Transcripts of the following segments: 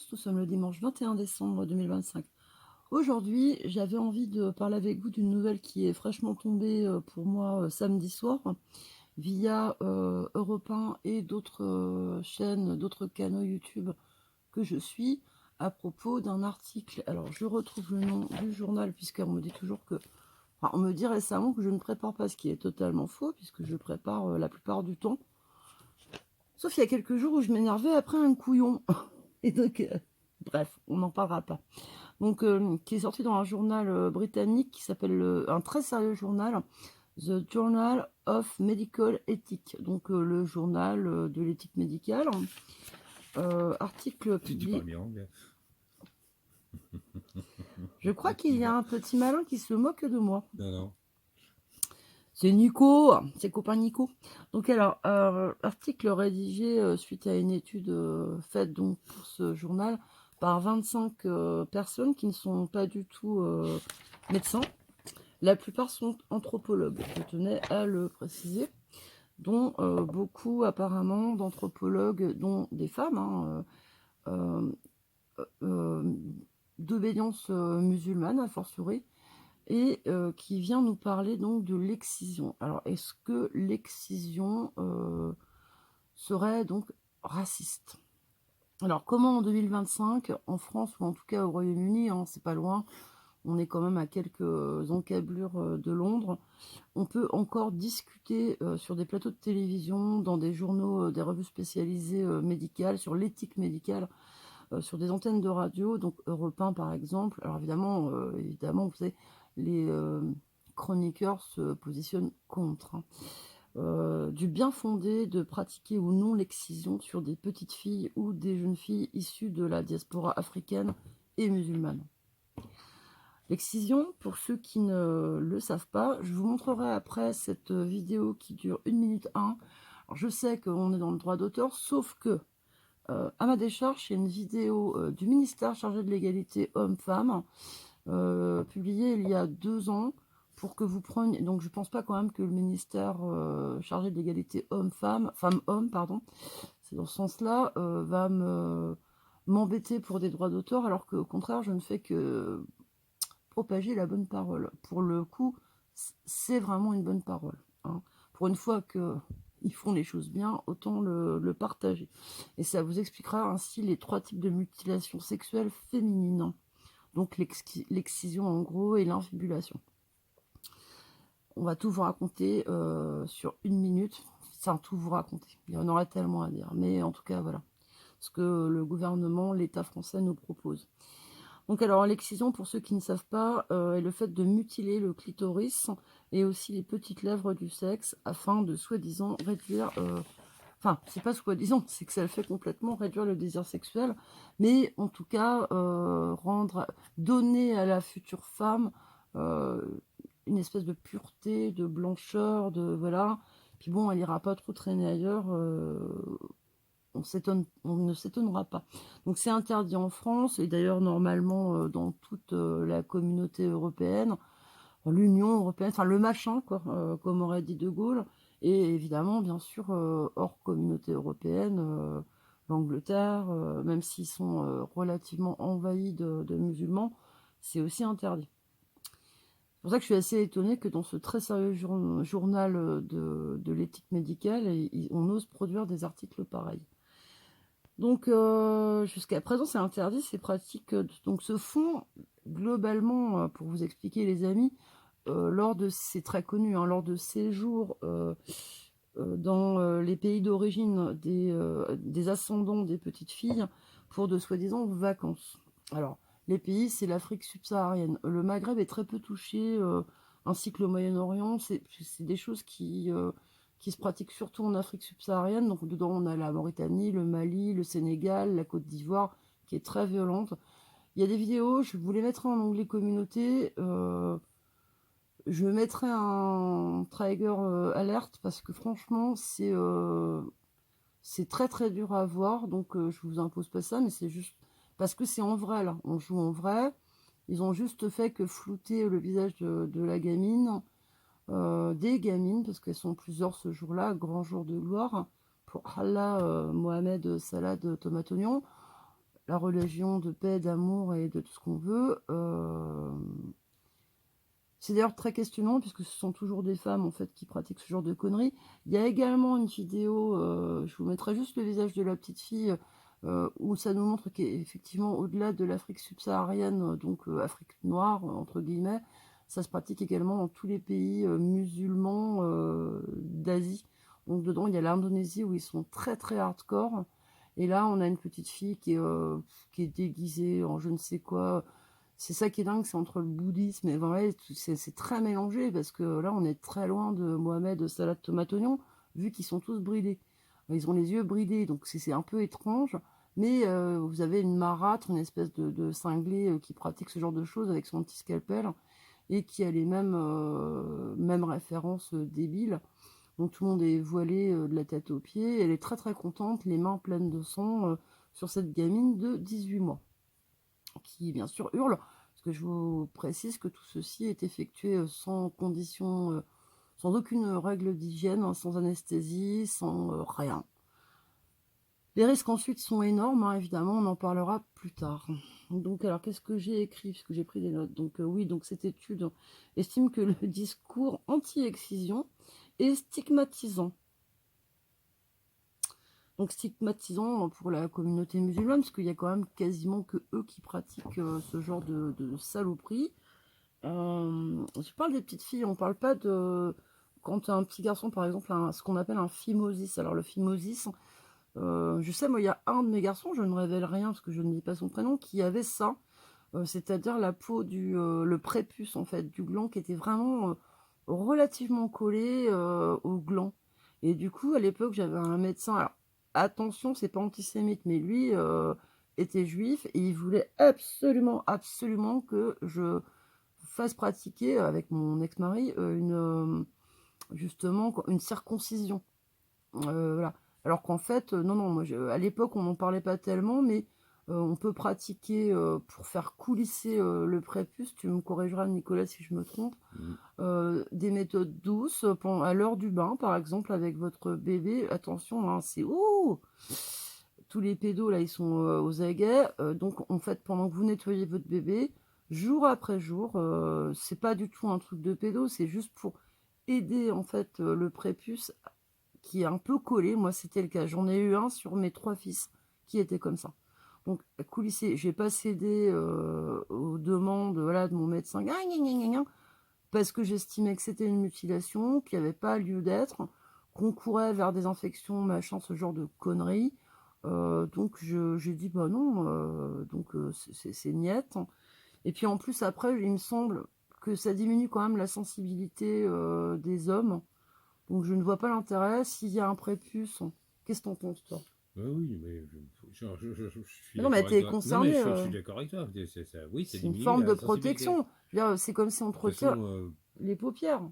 tous, nous sommes le dimanche 21 décembre 2025. Aujourd'hui, j'avais envie de parler avec vous d'une nouvelle qui est fraîchement tombée pour moi samedi soir via Europe 1 et d'autres chaînes, d'autres canaux YouTube que je suis à propos d'un article. Alors, je retrouve le nom du journal puisqu'on me dit toujours que... Enfin, on me dit récemment que je ne prépare pas, ce qui est totalement faux puisque je prépare la plupart du temps. Sauf il y a quelques jours où je m'énervais après un couillon. Et donc, bref, on n'en parlera pas. Donc, qui est sorti dans un journal britannique qui s'appelle un très sérieux journal, The Journal of Medical Ethics, donc le journal de l'éthique médicale. Article Tu publié. parles bien anglais. Je crois qu'il y a un petit malin qui se moque de moi. Non, non. C'est Nico, c'est copain Nico. Donc alors, article rédigé suite à une étude faite donc pour ce journal par 25 personnes qui ne sont pas du tout médecins. La plupart sont anthropologues, je tenais à le préciser, dont beaucoup apparemment d'anthropologues, dont des femmes, hein, euh, euh, d'obédience musulmane a fortiori, et qui vient nous parler donc de l'excision. Alors, est-ce que l'excision serait donc raciste? Alors, comment en 2025, en France ou en tout cas au Royaume-Uni, hein, c'est pas loin, on est quand même à quelques encablures de Londres, on peut encore discuter sur des plateaux de télévision, dans des journaux, des revues spécialisées médicales, sur l'éthique médicale, sur des antennes de radio, donc Europe 1 par exemple. Alors évidemment, vous savez, les chroniqueurs se positionnent contre. Hein. Du bien fondé de pratiquer ou non l'excision sur des petites filles ou des jeunes filles issues de la diaspora africaine et musulmane. L'excision, pour ceux qui ne le savent pas, je vous montrerai après cette vidéo qui dure 1 minute 1. Alors, je sais qu'on est dans le droit d'auteur, sauf que à ma décharge, il y a une vidéo du ministère chargé de l'égalité homme-femme, publiée il y a 2 ans, pour que vous preniez... Donc je pense pas quand même que le ministère chargé de l'égalité homme-femme, femme-homme, pardon, c'est dans ce sens-là, va m'embêter pour des droits d'auteur, alors qu'au contraire, je ne fais que propager la bonne parole. Pour le coup, c'est vraiment une bonne parole. Hein. Pour une fois qu'ils font les choses bien, autant le partager. Et ça vous expliquera ainsi les 3 types de mutilations sexuelles féminines. Donc l'excision en gros et l'infibulation. On va tout vous raconter sur 1 minute. Sans tout vous raconter. Il y en aurait tellement à dire. Mais en tout cas, voilà. Ce que le gouvernement, l'État français nous propose. Donc alors l'excision, pour ceux qui ne savent pas, est le fait de mutiler le clitoris et aussi les petites lèvres du sexe afin de soi-disant réduire... Enfin, c'est pas soi-disant, c'est que ça le fait complètement réduire le désir sexuel, mais en tout cas donner à la future femme euh, une espèce de pureté, de blancheur, de voilà. Puis bon, elle ira pas trop traîner ailleurs. On ne s'étonnera pas. Donc c'est interdit en France et d'ailleurs normalement dans toute la communauté européenne, l'Union européenne, enfin le machin quoi, comme aurait dit De Gaulle, et évidemment bien sûr hors communauté européenne, l'Angleterre, même s'ils sont relativement envahis de musulmans, c'est aussi interdit. C'est pour ça que je suis assez étonnée que dans ce très sérieux journal de l'éthique médicale, on ose produire des articles pareils. Donc, jusqu'à présent, c'est interdit, ces pratiques donc, se font globalement, pour vous expliquer les amis, c'est très connu, hein, lors de séjours dans les pays d'origine des ascendants des petites filles pour de soi-disant vacances. Alors, les pays, c'est l'Afrique subsaharienne. Le Maghreb est très peu touché, ainsi que le Moyen-Orient. C'est des choses qui se pratiquent surtout en Afrique subsaharienne. Donc, dedans, on a la Mauritanie, le Mali, le Sénégal, la Côte d'Ivoire, qui est très violente. Il y a des vidéos, je vous les mettrai en onglet communauté. Je mettrai un trigger alerte parce que franchement, c'est très très dur à voir. Donc, je vous impose pas ça, mais c'est juste parce que c'est en vrai là. On joue en vrai. Ils ont juste fait que flouter le visage de la gamine, des gamines, parce qu'elles sont plusieurs ce jour-là, grand jour de gloire, pour Allah, Mohamed, salade, tomate, oignon. la religion de paix, d'amour et de tout ce qu'on veut. C'est d'ailleurs très questionnant puisque ce sont toujours des femmes en fait qui pratiquent ce genre de conneries. Il y a également une vidéo, je vous mettrai juste le visage de la petite fille, où ça nous montre qu'effectivement au-delà de l'Afrique subsaharienne, donc Afrique noire entre guillemets, ça se pratique également dans tous les pays musulmans d'Asie. Donc dedans il y a l'Indonésie où ils sont très très hardcore. Et là on a une petite fille qui est déguisée en je ne sais quoi. C'est ça qui est dingue, c'est entre le bouddhisme et ouais, c'est très mélangé parce que là, on est très loin de Mohamed, salade, tomate, oignon, vu qu'ils sont tous bridés. Ils ont les yeux bridés, donc c'est un peu étrange. Mais vous avez une marâtre, une espèce de cinglé qui pratique ce genre de choses avec son petit scalpel et qui a les mêmes références débiles. Donc tout le monde est voilé de la tête aux pieds. Elle est très très contente, les mains pleines de sang sur cette gamine de 18 mois qui bien sûr hurle, parce que je vous précise que tout ceci est effectué sans condition, sans aucune règle d'hygiène, hein, sans anesthésie, sans rien. Les risques ensuite sont énormes, hein, évidemment, on en parlera plus tard. Donc, alors, qu'est-ce que j'ai écrit, puisque j'ai pris des notes. Donc, oui, donc cette étude estime que le discours anti-excision est stigmatisant. Donc stigmatisant pour la communauté musulmane, parce qu'il y a quand même quasiment que eux qui pratiquent ce genre de saloperie. Je parle des petites filles, on parle pas de... Quand un petit garçon, par exemple, a ce qu'on appelle un phimosis. Alors le phimosis, je sais, moi, il y a un de mes garçons, je ne révèle rien parce que je ne dis pas son prénom, qui avait ça. C'est-à-dire la peau le prépuce, en fait, du gland qui était vraiment relativement collé au gland. Et du coup, à l'époque, j'avais un médecin... Alors, attention, c'est pas antisémite, mais lui était juif et il voulait absolument, absolument que je fasse pratiquer avec mon ex-mari justement une circoncision. Voilà. Alors qu'en fait, non, non, moi, à l'époque, on n'en parlait pas tellement, mais on peut pratiquer pour faire coulisser le prépuce, tu me corrigeras, Nicolas, si je me trompe, des méthodes douces à l'heure du bain, par exemple, avec votre bébé. Attention, hein, c'est... Ouh, tous les pédos, là, ils sont aux aguets. Donc, en fait, pendant que vous nettoyez votre bébé, jour après jour, c'est pas du tout un truc de pédo, c'est juste pour aider, en fait, le prépuce qui est un peu collé. Moi, c'était le cas. J'en ai eu un sur mes 3 fils qui était comme ça. Donc, coulisser, j'ai pas cédé aux demandes voilà, de mon médecin, parce que j'estimais que c'était une mutilation, qu'il n'y avait pas lieu d'être, qu'on courait vers des infections, machin, ce genre de conneries. Donc j'ai dit bah non, donc c'est niette. Et puis en plus après, il me semble que ça diminue quand même la sensibilité des hommes. Donc je ne vois pas l'intérêt. S'il y a un prépuce, qu'est-ce que t'en penses toi? Oui, mais je suis Mais non, mais d'accord avec t'es toi. Non, mais concerné. je suis d'accord avec toi. Oui, ça C'est une diminue forme de la sensibilité. protection. Je veux dire, c'est comme si on De te toute retire façon, les paupières.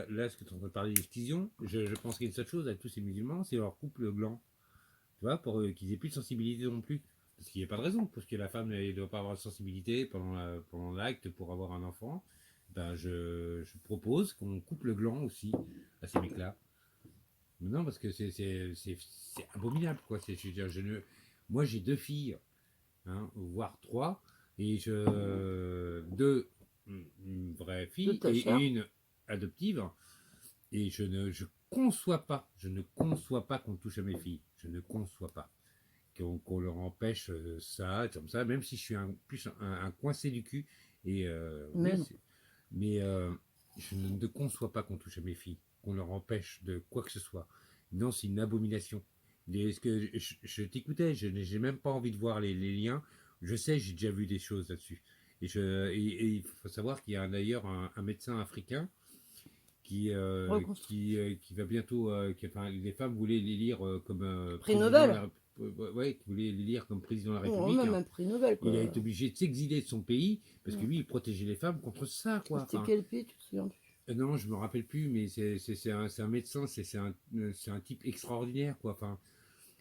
là, ce que tu es en train de parler d'excision, je pense qu'il y a une seule chose avec tous ces musulmans, c'est leur coupe le gland. Tu vois, pour qu'ils aient plus de sensibilité non plus. Parce qu'il n'y a pas de raison, parce que la femme ne doit pas avoir de sensibilité pendant l'acte pour avoir un enfant. Ben, je propose qu'on coupe le gland aussi à ces mecs-là. Non, parce que c'est abominable, quoi. Je veux dire, moi, j'ai 2 filles, hein, voire 3, et deux vraies De filles ta chair. et une adoptive, et je ne conçois pas qu'on touche à mes filles. Je ne conçois pas qu'on leur empêche ça, comme ça, même si je suis plus un coincé du cul. Et Mais oui, non. mais je ne conçois pas qu'on touche à mes filles, qu'on leur empêche de quoi que ce soit. Non, c'est une abomination. Ce que je t'écoutais, je n'ai même pas envie de voir les liens. Je sais, j'ai déjà vu des choses là-dessus. Et il faut savoir qu'il y a d'ailleurs un médecin africain Reconstruit. qui va bientôt, enfin, les femmes voulaient l'élire comme Prix président de Nobel. la ouais, qui voulait l'élire comme président de la On a République, même hein. un prix Nobel, Il a quoi. été obligé de s'exiler de son pays parce que Ouais. lui, il protégeait les femmes contre ça, quoi. C'était Enfin, quel pays, tu te souviens plus? non, je me rappelle plus, mais c'est un médecin, c'est un type extraordinaire, quoi. Enfin,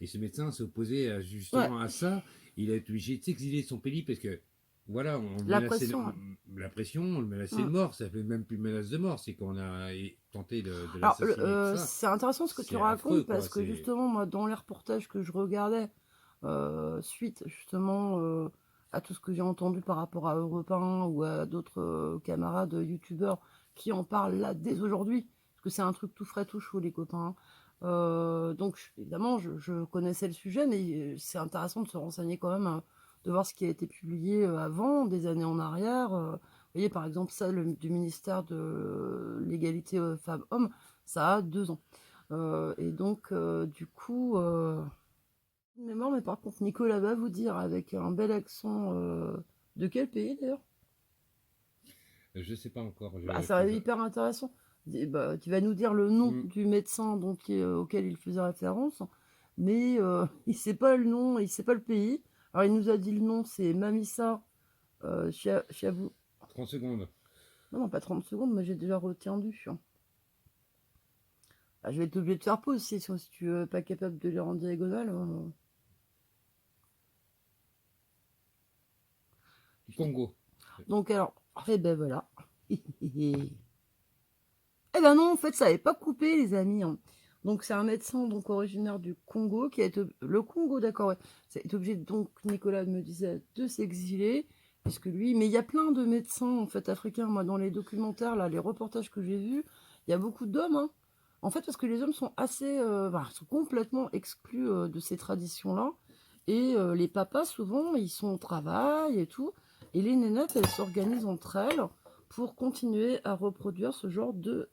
et ce médecin s'est opposé Ouais, justement à ça. Il a été obligé de s'exiler de son pays parce que, voilà, on le la menaçait pression. Ouais. la pression, on le menaçait de Mm. mort. Ça fait même plus menace de mort, c'est qu'on a tenté de Alors, l'assassiner et tout ça. c'est intéressant ce que tu C'est affreux, racontes quoi. parce que C'est justement, moi, dans les reportages que je regardais, suite justement à tout ce que j'ai entendu par rapport à Europe 1 ou à d'autres camarades youtubeurs qui en parlent là dès aujourd'hui, parce que c'est un truc tout frais, tout chaud, les copains. Donc évidemment, je connaissais le sujet, mais c'est intéressant de se renseigner quand même, de voir ce qui a été publié avant, des années en arrière. Vous voyez, par exemple, ça, du ministère de l'égalité femmes-hommes, ça a 2 ans. Et donc, du coup, de mémoire, mais par contre, Nicolas va vous dire avec un bel accent de quel pays d'ailleurs? Je sais pas encore. Bah, ça va être hyper intéressant. Bah, tu vas nous dire le nom du médecin donc, auquel il faisait référence, mais il sait pas le nom, il sait pas le pays. Alors, il nous a dit le nom, c'est Mamissa Chiavou. 30 secondes. Non, non, pas 30 secondes, mais j'ai déjà retenu. Bah, je vais être obligé de faire pause si tu n'es pas capable de lire en diagonale. Congo. Donc, alors, eh ben voilà. Eh ben non, en fait, ça n'avait pas coupé, les amis. Donc, c'est un médecin donc originaire du Congo qui a été... Le Congo, d'accord, ouais. Ça a été obligé, donc, Nicolas me disait, de s'exiler, puisque lui... Mais il y a plein de médecins, en fait, africains. Moi, dans les documentaires, là, les reportages que j'ai vus, il y a beaucoup d'hommes, hein. En fait, parce que les hommes sont assez... sont complètement exclus de ces traditions-là. Et les papas, souvent, ils sont au travail et tout. Et les nénettes, elles s'organisent entre elles pour continuer à reproduire ce genre de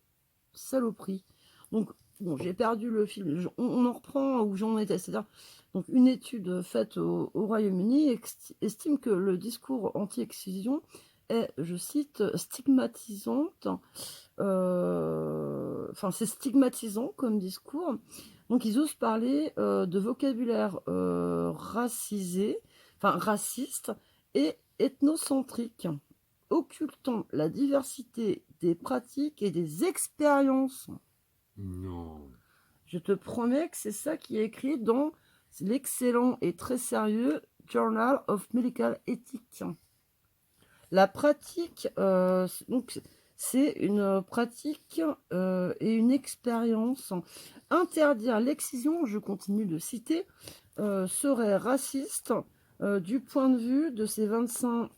saloperie. Donc, bon, j'ai perdu le fil. On en reprend où j'en étais. C'est-à-dire, donc, une étude faite au Royaume-Uni estime que le discours anti-excision est, je cite, stigmatisante. Enfin, c'est stigmatisant comme discours. Donc, ils osent parler de vocabulaire racisé, enfin raciste et ethnocentrique, occultant la diversité des pratiques et des expériences. Non. Je te promets que c'est ça qui est écrit dans l'excellent et très sérieux Journal of Medical Ethics. La pratique, donc c'est une pratique et une expérience. Interdire l'excision, je continue de citer, serait raciste du point de vue de ces 25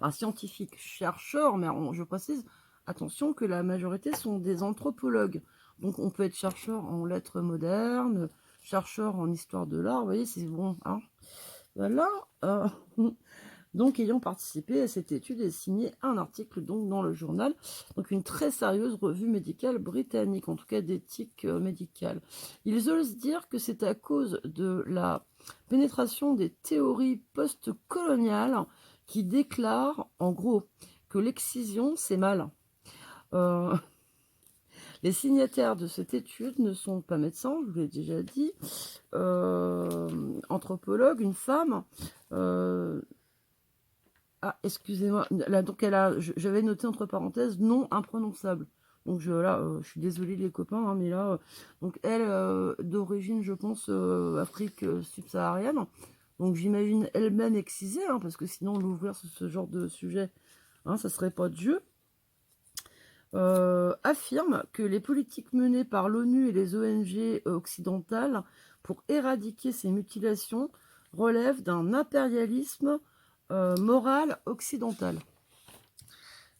scientifiques chercheurs, mais je précise, attention que la majorité sont des anthropologues. Donc on peut être chercheur en lettres modernes, chercheur en histoire de l'art, vous voyez, c'est bon. Hein. Voilà. Donc ayant participé à cette étude et signé un article donc dans le journal, donc une très sérieuse revue médicale britannique, en tout cas d'éthique médicale. Ils osent dire que c'est à cause de la pénétration des théories post-coloniales qui déclarent en gros que l'excision c'est mal. Les signataires de cette étude ne sont pas médecins, je vous l'ai déjà dit, anthropologue, une femme. Ah, excusez-moi. Là, donc j'avais noté entre parenthèses nom imprononçable. Donc je suis désolée les copains, hein, mais là, donc elle d'origine, je pense, Afrique subsaharienne. Donc j'imagine elle-même excisée, hein, parce que sinon l'ouvrir sur ce genre de sujet, hein, ça serait pas de jeu. Affirme que les politiques menées par l'ONU et les ONG occidentales pour éradiquer ces mutilations relèvent d'un impérialisme moral occidental.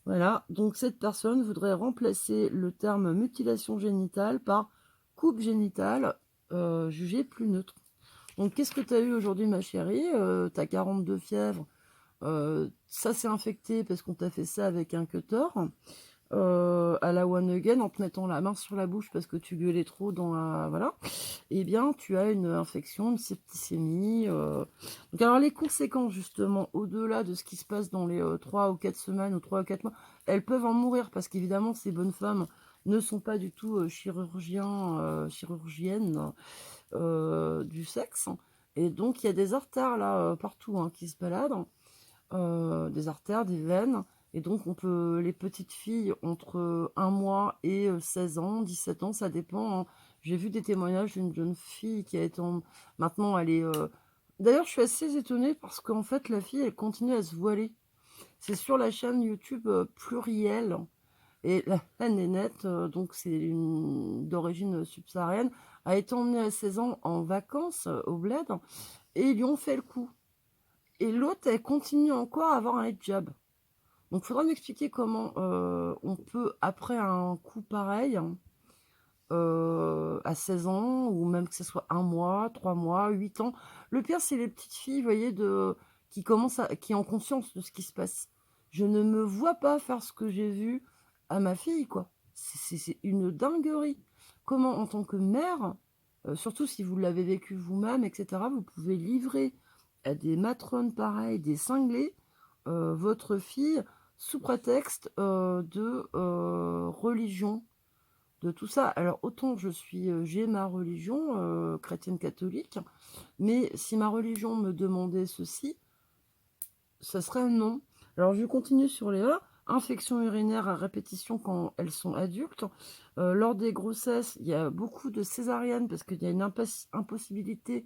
Voilà, donc cette personne voudrait remplacer le terme mutilation génitale par coupe génitale, jugée plus neutre. Donc qu'est-ce que tu as eu aujourd'hui ma chérie? Tu as 42 fièvres, ça s'est infecté parce qu'on t'a fait ça avec un cutter. À la one again en te mettant la main sur la bouche parce que tu gueulais trop dans la... Voilà. Eh bien, tu as une infection, une septicémie. Donc, alors, les conséquences, justement, au-delà de ce qui se passe dans les 3 ou 4 semaines ou 3 ou 4 mois, elles peuvent en mourir parce qu'évidemment, ces bonnes femmes ne sont pas du tout chirurgiennes du sexe. Et donc, il y a des artères, là, partout, hein, qui se baladent. Des artères, des veines. Et donc, les petites filles entre 1 mois et 16 ans, 17 ans, ça dépend. Hein. J'ai vu des témoignages d'une jeune fille qui a été maintenant, elle est... D'ailleurs, je suis assez étonnée parce qu'en fait, la fille, elle continue à se voiler. C'est sur la chaîne YouTube Pluriel. Et la nénette, donc c'est d'origine subsaharienne, a été emmené à 16 ans en vacances au bled et ils lui ont fait le coup. Et l'autre, elle continue encore à avoir un hijab. Donc, il faudra m'expliquer comment on peut, après un coup pareil, à 16 ans, ou même que ce soit 1 mois, 3 mois, 8 ans. Le pire, c'est les petites filles, vous voyez, qui ont conscience de ce qui se passe. Je ne me vois pas faire ce que j'ai vu à ma fille, quoi. C'est une dinguerie. Comment, en tant que mère, surtout si vous l'avez vécu vous-même, etc., vous pouvez livrer à des matrones pareilles, des cinglés, votre fille sous prétexte de religion, de tout ça. Alors autant j'ai ma religion chrétienne catholique, mais si ma religion me demandait ceci, ça serait un non. Alors je continue sur les A. Infection urinaire à répétition quand elles sont adultes. Lors des grossesses, il y a beaucoup de césariennes parce qu'il y a une impossibilité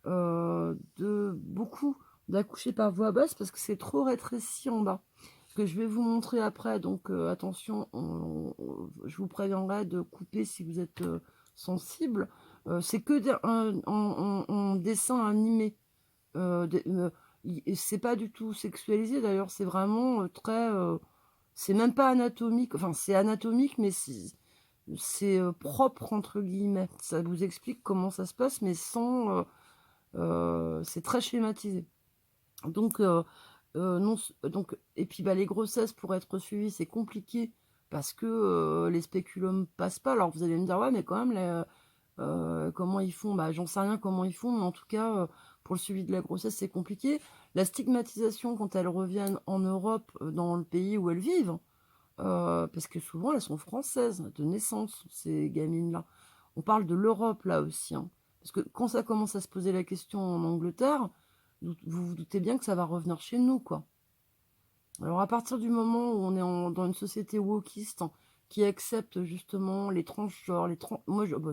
de beaucoup d'accoucher par voie basse parce que c'est trop rétréci en bas. Ce que je vais vous montrer après, donc attention, je vous préviendrai de couper si vous êtes sensible. C'est que en dessin animé. C'est pas du tout sexualisé d'ailleurs, c'est vraiment très. C'est même pas anatomique, enfin c'est anatomique, mais c'est propre entre guillemets. Ça vous explique comment ça se passe, mais sans. C'est très schématisé. Donc, non, donc, et puis bah, les grossesses pour être suivies, c'est compliqué parce que les spéculums passent pas. Alors vous allez me dire, ouais, mais quand même, comment ils font? Bah, j'en sais rien comment ils font, mais en tout cas, pour le suivi de la grossesse, c'est compliqué. La stigmatisation quand elles reviennent en Europe, dans le pays où elles vivent, parce que souvent elles sont françaises de naissance, ces gamines-là. On parle de l'Europe là aussi, hein. Parce que quand ça commence à se poser la question en Angleterre, vous vous doutez bien que ça va revenir chez nous, quoi. Alors à partir du moment où on est dans une société wokiste, hein, qui accepte justement les transgenres,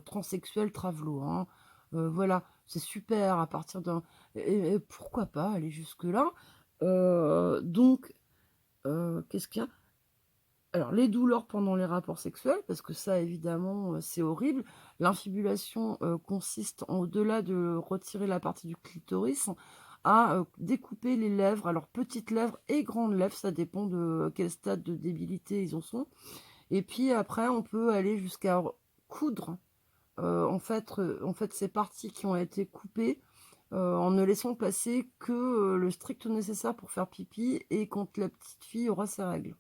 transsexuels, travelots, hein, voilà, c'est super à partir d'un... Et pourquoi pas aller jusque-là. Donc, qu'est-ce qu'il y a? Alors, les douleurs pendant les rapports sexuels, parce que ça, évidemment, c'est horrible. L'infibulation consiste, au-delà de retirer la partie du clitoris, à découper les lèvres. Alors, petites lèvres et grandes lèvres, ça dépend de quel stade de débilité ils en sont. Et puis après, on peut aller jusqu'à coudre, en fait, ces parties qui ont été coupées, en ne laissant passer que le strict nécessaire pour faire pipi et quand la petite fille aura ses règles.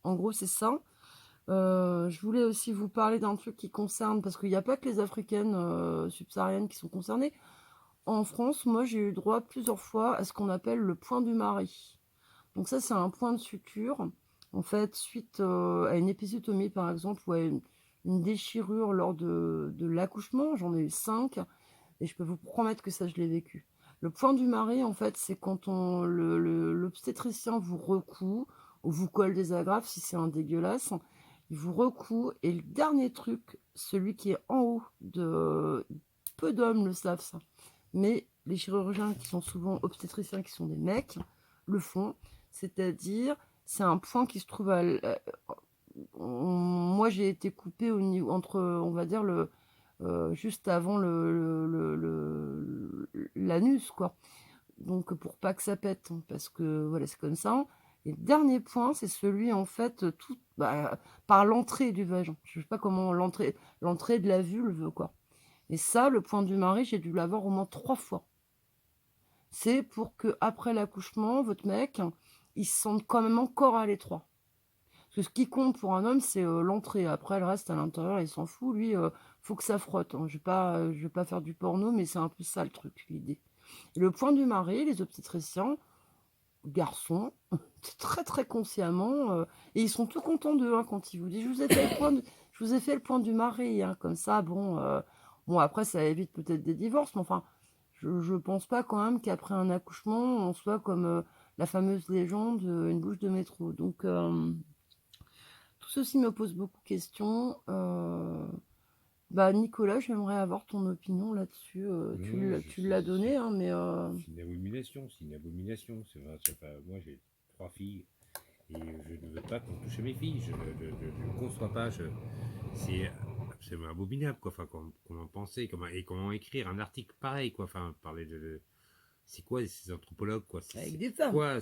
En gros, c'est ça. Je voulais aussi vous parler d'un truc qui concerne, parce qu'il n'y a pas que les africaines subsahariennes qui sont concernées. En France, moi, j'ai eu droit plusieurs fois à ce qu'on appelle le point du mari. Donc ça, c'est un point de suture, en fait, suite à une épisiotomie, par exemple, ou à une déchirure lors de l'accouchement. J'en ai eu 5, et je peux vous promettre que ça, je l'ai vécu. Le point du mari, en fait, c'est quand l'obstétricien vous recoue, ou vous colle des agrafes, si c'est un dégueulasse. Il vous recoue, et le dernier truc, celui qui est en haut de... Peu d'hommes le savent, ça. Mais les chirurgiens qui sont souvent obstétriciens, qui sont des mecs, le font. C'est-à-dire, c'est un point qui se trouve moi, j'ai été coupée au niveau, entre, on va dire, juste avant l'anus, quoi. Donc, pour pas que ça pète, hein, parce que, voilà, c'est comme ça. Et le dernier point, c'est celui, en fait, par l'entrée du vagin. Je sais pas comment l'entrée de la vulve, quoi. Et ça, le point du mari, j'ai dû l'avoir au moins 3 fois. C'est pour que après l'accouchement, votre mec, il se sente quand même encore à l'étroit. Parce que ce qui compte pour un homme, c'est l'entrée. Après, le reste à l'intérieur, il s'en fout. Lui, faut que ça frotte, hein. Je vais pas faire du porno, mais c'est un peu ça le truc, l'idée. Et le point du mari, les obstétriciens, garçons, très très consciemment, et ils sont tout contents d'eux, hein, quand ils vous disent, je vous ai fait le point du mari, hein, comme ça, bon, après, ça évite peut-être des divorces, mais enfin, je pense pas quand même qu'après un accouchement, on soit comme la fameuse légende, une bouche de métro. Donc, tout ceci me pose beaucoup de questions. Bah, Nicolas, j'aimerais avoir ton opinion là-dessus. Non, Tu l'as donné, hein, mais c'est une abomination, c'est une abomination. Moi, j'ai 3 filles et je ne veux pas qu'on touche à mes filles. Je ne conçois pas. C'est c'est abominable, quoi. Enfin, comment penser, comment écrire un article pareil, quoi. Enfin, parler c'est quoi ces anthropologues, quoi? Avec C'est des femmes. quoi?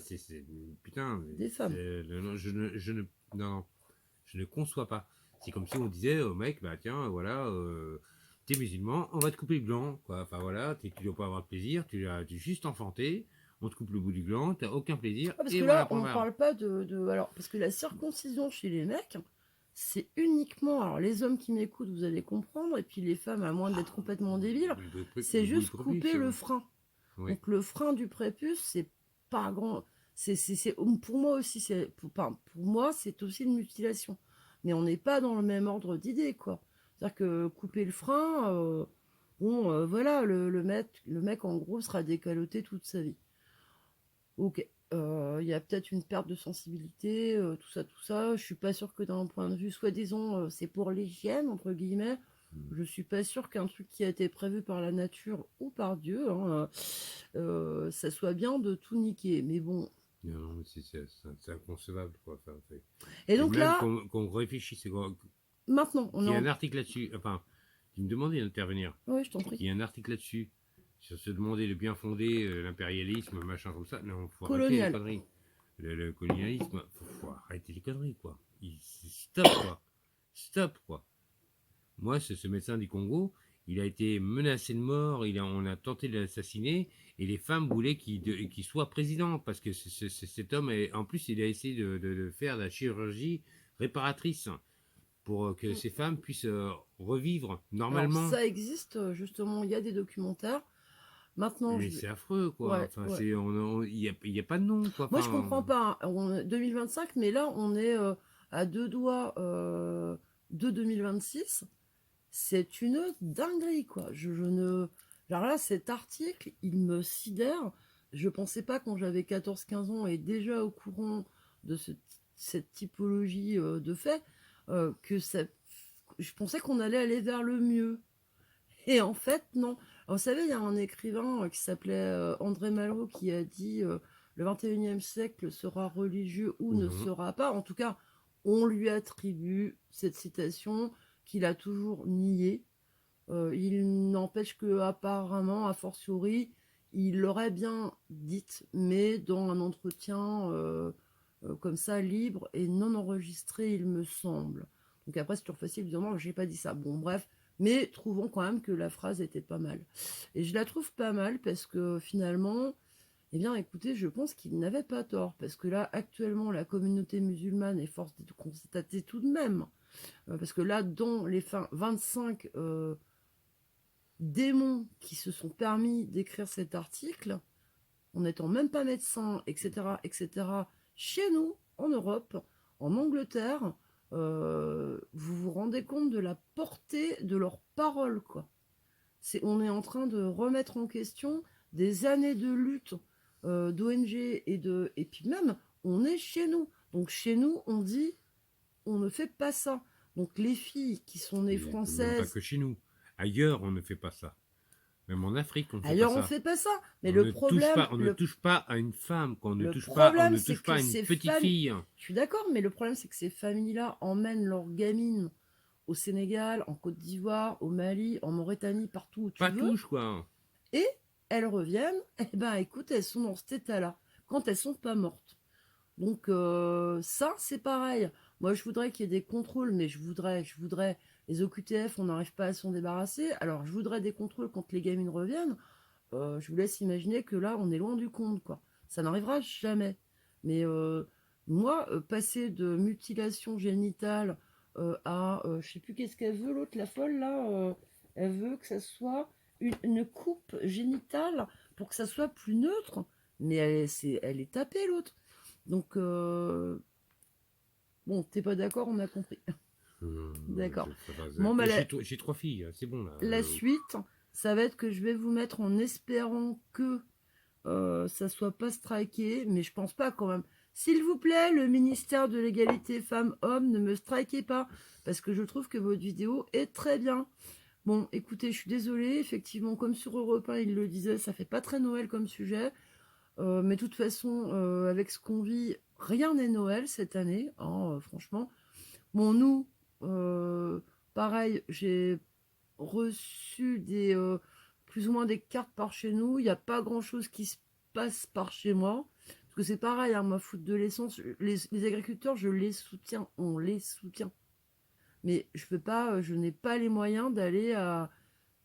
Putain, Des femmes. non, non, je ne conçois pas. C'est comme si on disait au mec, bah tiens, voilà, t'es musulman, on va te couper le gland, quoi. Enfin voilà, tu dois pas avoir de plaisir, tu es juste enfanté, on te coupe le bout du gland, t'as aucun plaisir, Ah, parce et que voilà, là, point on barre. parle pas alors, parce que la circoncision chez les mecs, c'est uniquement, alors les hommes qui m'écoutent, vous allez comprendre, et puis les femmes, à moins d'être complètement débiles, c'est Le bout du juste prépuce, couper le frein. oui. Donc le frein du prépuce, c'est pas grand. Pour moi aussi, pour moi, c'est aussi une mutilation. Mais on n'est pas dans le même ordre d'idée, quoi. C'est-à-dire que couper le frein, bon, voilà, le mec, en gros, sera décaloté toute sa vie. Ok. Il y a peut-être une perte de sensibilité, tout ça, tout ça. Je suis pas sûre que d'un point de vue, soi-disant, c'est pour l'hygiène, entre guillemets. Je suis pas sûre qu'un truc qui a été prévu par la nature ou par Dieu, hein, ça soit bien de tout niquer. Mais bon. Non, mais c'est inconcevable, quoi. Enfin, Et et donc même là, qu'on réfléchisse, maintenant, on qu'il est y ait en. un article là-dessus, enfin, qui me demandait d'intervenir, Oui, je t'en prie. qu'il y ait un article là-dessus, sur se demander de bien fonder l'impérialisme, machin comme ça. Non, faut arrêter les Colonial. conneries. Le colonialisme, faut arrêter les conneries, quoi. Stop, quoi. Stop, quoi. Moi, ce médecin du Congo, il a été menacé de mort, on a tenté de l'assassiner, et les femmes voulaient qu'il soit président, parce que cet homme, en plus, il a essayé de faire de la chirurgie réparatrice pour que ces femmes puissent revivre Alors, normalement. ça existe, justement, il y a des documentaires. Maintenant, Mais c'est affreux, quoi. Ouais, Enfin, ouais. il y a pas de nom, quoi. Moi, je Enfin, comprends pas, hein. 2025, mais là, on est à deux doigts de 2026. C'est une dinguerie, quoi. Je ne. Alors là, cet article, il me sidère. Je pensais pas, quand j'avais 14-15 ans et déjà au courant de cette typologie de fait, que ça. Je pensais qu'on allait aller vers le mieux. Et en fait, non. Alors, vous savez, il y a un écrivain qui s'appelait André Malraux qui a dit le 21e siècle sera religieux ou ou ne non. sera pas. En tout cas, on lui attribue cette citation qu'il a toujours niée. Il n'empêche que, apparemment, a fortiori, il l'aurait bien dite, mais dans un entretien comme ça, libre et non enregistré, il me semble. Donc après, c'est toujours facile de dire non, j'ai pas dit ça. Bon, bref, mais trouvons quand même que la phrase était pas mal. Et je la trouve pas mal parce que finalement, eh bien, écoutez, je pense qu'il n'avait pas tort. Parce que là, actuellement, la communauté musulmane est force de constater tout de même. Parce que là, dans les 25 démons qui se sont permis d'écrire cet article, en n'étant même pas médecin, etc., etc., chez nous, en Europe, en Angleterre, vous vous rendez compte de la portée de leurs paroles, quoi. On est en train de remettre en question des années de lutte d'ONG et puis même, on est chez nous. Donc chez nous, on dit, on ne fait pas ça. Donc les filles qui sont nées Et même pas françaises, que chez nous. Ailleurs, on ne fait pas ça. Même en Afrique, on ne fait pas ailleurs on ça. fait pas ça. Mais On le ne touche problème, pas, on ne touche pas à une femme, le problème, on ne c'est touche pas que à une ces petite familles, fille. je suis d'accord, mais le problème, c'est que ces familles-là emmènent leurs gamines au Sénégal, en Côte d'Ivoire, au Mali, en Mauritanie, partout où tu Pas veux, touche, quoi. et elles reviennent, et ben écoute, elles sont dans cet état-là, quand elles sont pas mortes. Donc ça, c'est pareil. Moi, je voudrais qu'il y ait des contrôles, mais je voudrais, les OQTF, on n'arrive pas à s'en débarrasser, alors je voudrais des contrôles quand les gamines reviennent. Je vous laisse imaginer que là, on est loin du compte, quoi. Ça n'arrivera jamais. Mais moi, passer de mutilation génitale à, je sais plus qu'est-ce qu'elle veut, l'autre, la folle, là, elle veut que ça soit une coupe génitale pour que ça soit plus neutre. Mais elle est tapée, l'autre. Donc, bon, t'es pas d'accord, on a compris. D'accord. Bon, bah, J'ai trois filles, c'est bon là. la suite, ça va être que je vais vous mettre en espérant que ça soit pas striké, mais je pense pas quand même. S'il vous plaît, le ministère de l'égalité femmes-hommes, ne me strikez pas, parce que je trouve que votre vidéo est très bien. Bon, écoutez, je suis désolée, effectivement, comme sur Europe 1, il le disait, ça fait pas très Noël comme sujet, mais de toute façon, avec ce qu'on vit, rien n'est Noël cette année, hein, franchement. Bon, nous, pareil, j'ai reçu des plus ou moins des cartes par chez nous. Il n'y a pas grand-chose qui se passe par chez moi. Parce que c'est pareil, hein, moi, foutre de l'essence, les agriculteurs, je les soutiens, on les soutient. Mais je peux pas, je n'ai pas les moyens d'aller à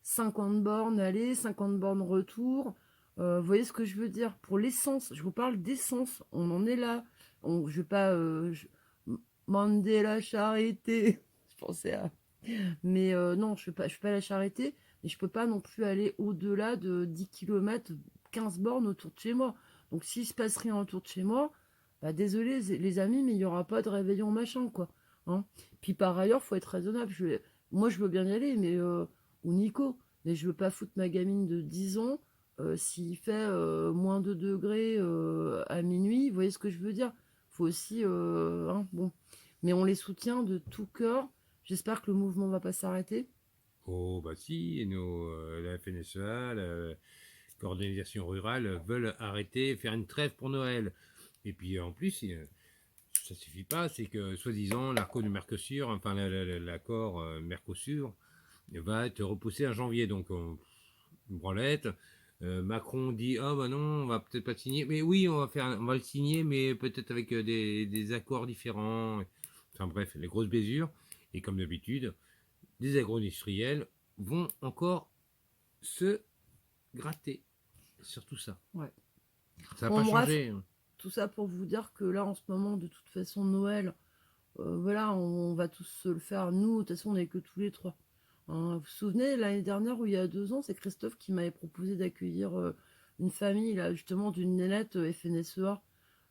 50 bornes aller, 50 bornes retour. Vous voyez ce que je veux dire? Pour l'essence, je vous parle d'essence. On en est là. Je vais pas demander la charité. Je pensais à. Mais non, je fais pas la charité. Mais je peux pas non plus aller au-delà de 10 km, 15 bornes autour de chez moi. Donc s'il se passe rien autour de chez moi, bah désolé les amis, mais il y aura pas de réveillon machin quoi. Hein. Puis par ailleurs, faut être raisonnable. Moi je veux bien y aller, mais ou Nico, mais je veux pas foutre ma gamine de 10 ans s'il fait moins de degrés à minuit. Vous voyez ce que je veux dire? Faut aussi, hein, bon. Mais on les soutient de tout cœur. J'espère que le mouvement va pas s'arrêter. Oh, bah si, la FNSEA, la coordination rurale, veulent arrêter, faire une trêve pour Noël. Et puis en plus, ça suffit pas, c'est que soi-disant l'accord du Mercosur, enfin l'accord Mercosur, va être repoussé en janvier. Donc une branlette. Macron dit ah bah non, on va peut-être pas le signer, mais oui on va le signer, mais peut-être avec des accords différents. Enfin bref, les grosses bésures. Et comme d'habitude, des agro-industriels vont encore se gratter sur tout ça. Ouais. Ça n'a Bon, pas bref, changé. tout ça pour vous dire que là, en ce moment, de toute façon, Noël, voilà, on va tous se le faire. Nous, de toute façon, on n'est que tous les trois. Hein. Vous vous souvenez, l'année dernière, ou il y a 2 ans, c'est Christophe qui m'avait proposé d'accueillir une famille, là, justement, d'une nénette FNSEA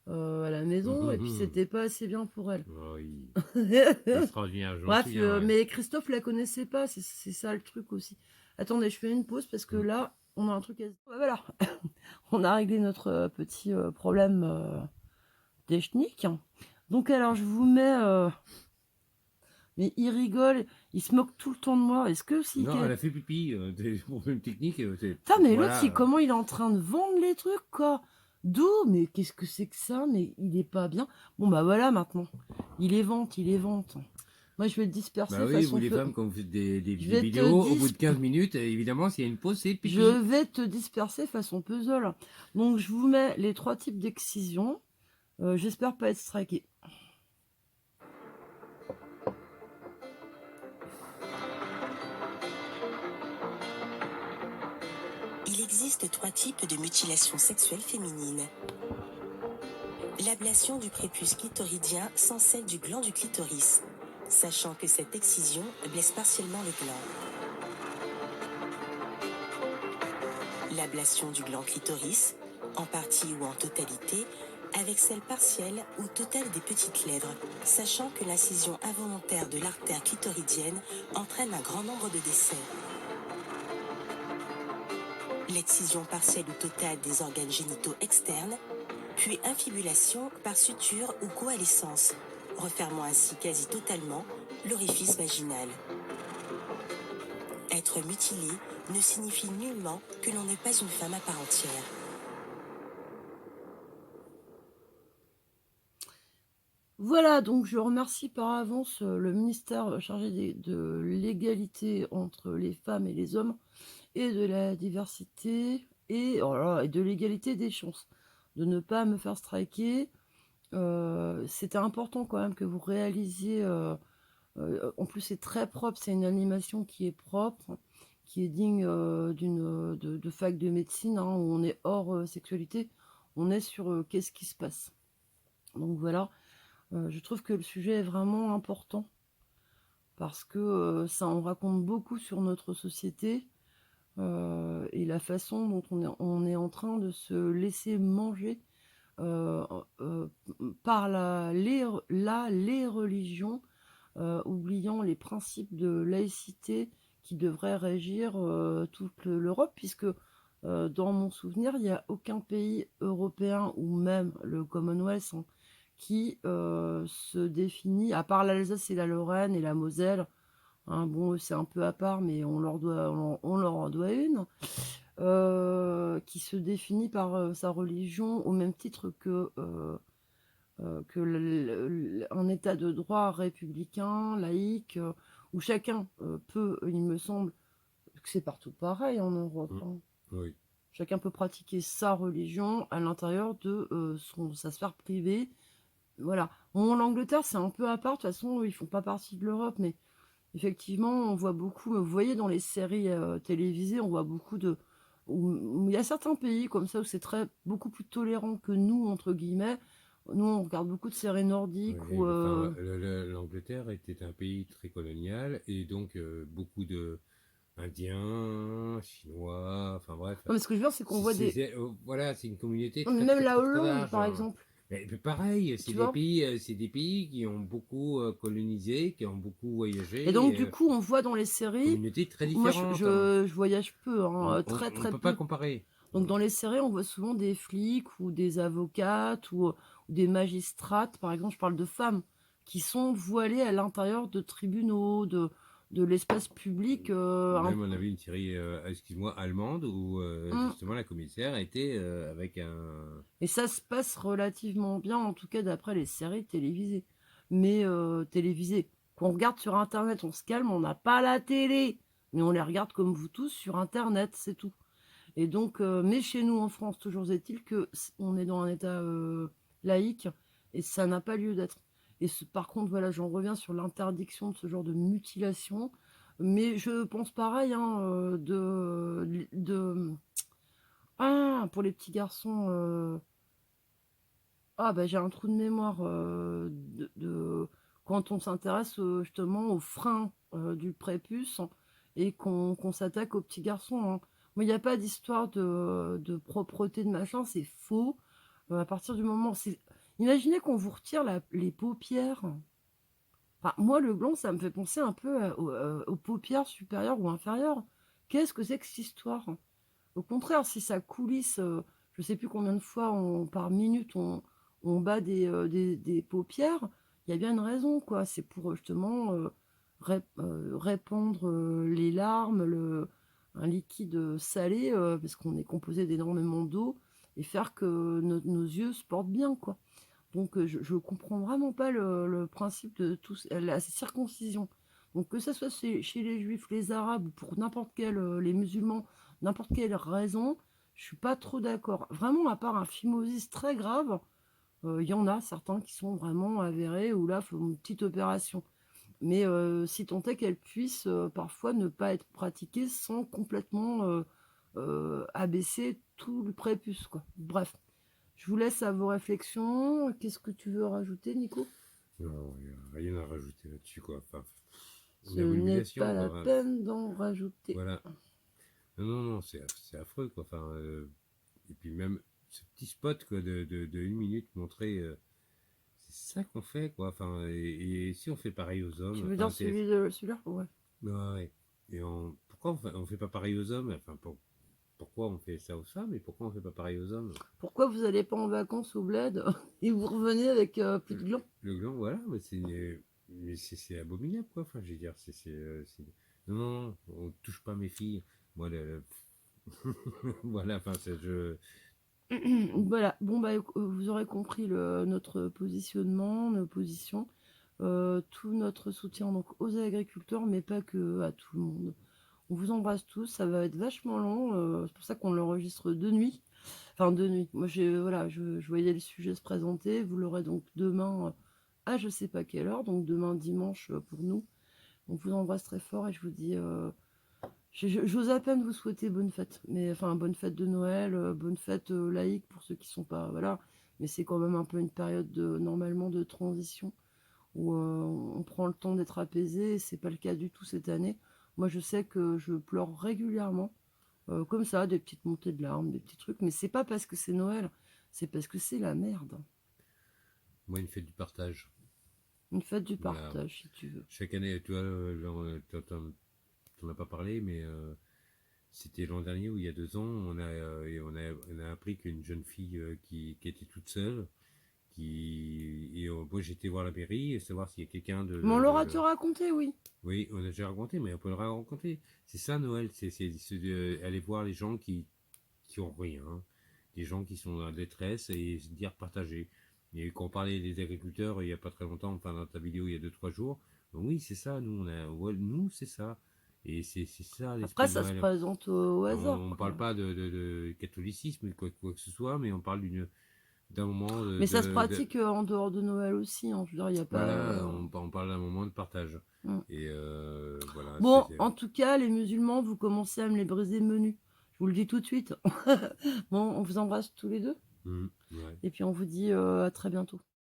à la maison, et puis c'était pas assez bien pour elle. Oui, ça sera bien, je m'en Bref, souviens. Ouais. mais Christophe la connaissait pas, c'est ça le truc aussi. Attendez, je fais une pause parce que là, on a un truc à... Voilà, on a réglé notre petit problème technique. Donc alors, je vous mets... Mais il rigole, il se moque tout le temps de moi. Est-ce que si... Non, elle a fait pipi. Problème technique. Putain, mais l'autre, Voilà. comment il est en train de vendre les trucs, quoi. D'où? Mais qu'est-ce que c'est que ça? Mais il est pas bien. Bon, bah voilà, maintenant. Il est vente, il est vente. Moi, je vais te disperser Bah oui, vous façon les feu. femmes, quand vous faites des Je vais te vidéos, au bout dis de 15 minutes, évidemment, s'il y a une pause, c'est Je pipi. vais te disperser façon puzzle. Donc, je vous mets les 3 types d'excision. J'espère pas être striké. Il existe 3 types de mutilation sexuelle féminine. L'ablation du prépuce clitoridien sans celle du gland du clitoris, sachant que cette excision blesse partiellement le gland. L'ablation du gland clitoris, en partie ou en totalité, avec celle partielle ou totale des petites lèvres, sachant que l'incision involontaire de l'artère clitoridienne entraîne un grand nombre de décès. L'excision partielle ou totale des organes génitaux externes, puis infibulation par suture ou coalescence, refermant ainsi quasi totalement l'orifice vaginal. Être mutilé ne signifie nullement que l'on n'est pas une femme à part entière. Voilà, donc je remercie par avance le ministère chargé de l'égalité entre les femmes et les hommes et de la diversité et, oh là là, et de l'égalité des chances de ne pas me faire striker. C'était important quand même que vous réalisiez. En plus, c'est très propre. C'est une animation qui est propre, qui est digne de fac de médecine, hein, où on est hors sexualité. On est sur qu'est-ce qui se passe. Donc voilà, je trouve que le sujet est vraiment important parce que ça en raconte beaucoup sur notre société et la façon dont on est en train de se laisser manger euh, euh, par les religions, oubliant les principes de laïcité qui devraient régir toute l'Europe, puisque dans mon souvenir, il n'y a aucun pays européen ou même le Commonwealth hein, qui se définit, à part l'Alsace et la Lorraine et la Moselle, hein, bon, c'est un peu à part, mais on leur en doit une, qui se définit par sa religion au même titre que un état de droit républicain, laïque, où chacun peut, il me semble que c'est partout pareil en Europe, Mm. hein. Oui. Chacun peut pratiquer sa religion à l'intérieur de sa sphère privée. Voilà. Bon, l'Angleterre, c'est un peu à part. De toute façon, ils font pas partie de l'Europe, mais effectivement, on voit beaucoup. Vous voyez, dans les séries télévisées, on voit beaucoup de. Où il y a certains pays comme ça où c'est beaucoup plus tolérant que nous, entre guillemets. Nous, on regarde beaucoup de séries nordiques Ouais, ou. enfin, l'Angleterre était un pays très colonial et donc beaucoup de Indiens, Chinois, enfin bref. Non, mais ce que je veux dire, c'est qu'on voit des. Voilà, c'est une communauté Non, mais très même très la très très Hollande, large, par hein. exemple. Mais pareil, Tu vois? c'est des pays qui ont beaucoup colonisé, qui ont beaucoup Et donc, voyagé, du coup, on voit dans les séries. communautés très Moi, différentes, hein. je voyage peu, hein, très On très peut pas peu. comparer. Donc dans les séries, on voit souvent des flics ou des avocates ou des magistrates, par exemple, je parle de femmes, qui sont voilées à l'intérieur de tribunaux, de l'espace public. Même on avait une série, excuse-moi, allemande où Hum. justement la commissaire était avec un. Et ça se passe relativement bien, en tout cas d'après les séries télévisées. Mais télévisées, qu'on regarde sur Internet, on se calme, on n'a pas la télé, mais on les regarde comme vous tous sur Internet, c'est tout. Et donc, mais chez nous en France, toujours est-il que on est dans un état laïque et ça n'a pas lieu d'être. Et par contre, voilà, j'en reviens sur l'interdiction de ce genre de mutilation. Mais je pense pareil, hein, ah, pour les petits garçons, ah, bah, j'ai un trou de mémoire quand on s'intéresse justement aux freins du prépuce et qu'on s'attaque aux petits garçons, hein. Moi, il n'y a pas d'histoire de propreté de machin, c'est faux. À partir du moment. Imaginez qu'on vous retire les paupières. Enfin, moi, le gland, ça me fait penser un peu aux paupières supérieures ou inférieures. Qu'est-ce que c'est que cette histoire? Au contraire, si ça coulisse, je sais plus combien de fois par minute on bat des paupières, il y a bien une raison, quoi. C'est pour justement répandre les larmes, un liquide salé, parce qu'on est composé d'énormément d'eau, et faire que nos yeux se portent bien, quoi. Donc je comprends vraiment pas le principe de la circoncision. Donc que ce soit chez les juifs, les arabes ou pour n'importe quel, les musulmans, n'importe quelle raison, je suis pas trop d'accord. Vraiment, à part un phimosis très grave, il y en a certains qui sont vraiment avérés où là, il faut une petite opération. Mais si tant est qu'elle puisse parfois ne pas être pratiquée sans complètement abaisser tout le prépuce, quoi. Bref. Je vous laisse à vos réflexions. Qu'est-ce que tu veux rajouter, Nico? Non, il n'y a rien à rajouter là-dessus, quoi. Enfin, Ce une n'est abomination, pas la quoi. peine d'en rajouter. Voilà. Non, non, non, c'est affreux, quoi. Enfin, et puis même ce petit spot, quoi, de une minute montré, c'est ça qu'on fait, quoi. Enfin, et si on fait pareil aux hommes, Tu veux enfin, dire celui-là? Ouais. ouais, ouais. Et pourquoi on fait pas pareil aux hommes? Enfin, pourquoi on fait ça aux femmes et pourquoi on fait pas pareil aux hommes? Pourquoi vous n'allez pas en vacances au bled et vous revenez avec plus de gland? Le gland, voilà, mais c'est abominable, quoi. Enfin, je veux dire, non, non, non, on touche pas mes filles. Moi, voilà, enfin, Voilà. Bon, bah, vous aurez compris notre positionnement, nos positions. Tout notre soutien donc aux agriculteurs, mais pas que à tout le monde. On vous embrasse tous. Ça va être vachement long. C'est pour ça qu'on l'enregistre de nuit. Enfin, de nuit. Moi, voilà, je voyais le sujet se présenter. Vous l'aurez donc demain à je sais pas quelle heure. Donc demain dimanche pour nous. On vous embrasse très fort et je vous dis. J'ose à peine vous souhaiter bonne fête. Mais enfin, bonne fête de Noël, bonne fête laïque pour ceux qui sont pas. Voilà. Mais c'est quand même un peu une période normalement de transition où on prend le temps d'être apaisé. Et c'est pas le cas du tout cette année. Moi, je sais que je pleure régulièrement comme ça, des petites montées de larmes, des petits trucs. Mais c'est pas parce que c'est Noël, c'est parce que c'est la merde. moi, une fête du partage. Une fête du Voilà. partage, si tu veux. Chaque année, tu vois, t'en as pas parlé, mais c'était l'an dernier ou il y a 2 ans, on a appris qu'une jeune fille qui était toute seule, moi j'étais voir la mairie et savoir s'il y a quelqu'un Mais on l'aura te raconté, oui. Oui, on a déjà raconté, mais on peut le raconter. C'est ça Noël, c'est aller voir les gens qui ont rien, hein. Des gens qui sont en détresse et se dire partager. Et quand on parlait des agriculteurs il n'y a pas très longtemps, enfin dans ta vidéo il y a 2-3 jours, Oui, c'est ça, nous, c'est ça. Et c'est ça l'esprit Après, de ça se Noël. présente au hasard, On ne parle quoi. pas de catholicisme, quoi que ce soit, mais on parle d'un moment Mais ça se pratique en dehors de Noël aussi, hein. Je veux dire, il n'y a pas... voilà, on parle d'un moment de partage. Mm. Et voilà, Bon, en tout cas, les musulmans, vous commencez à me les briser menus. Je vous le dis tout de suite. Bon, on vous embrasse tous les deux. Ouais. Et puis, on vous dit à très bientôt.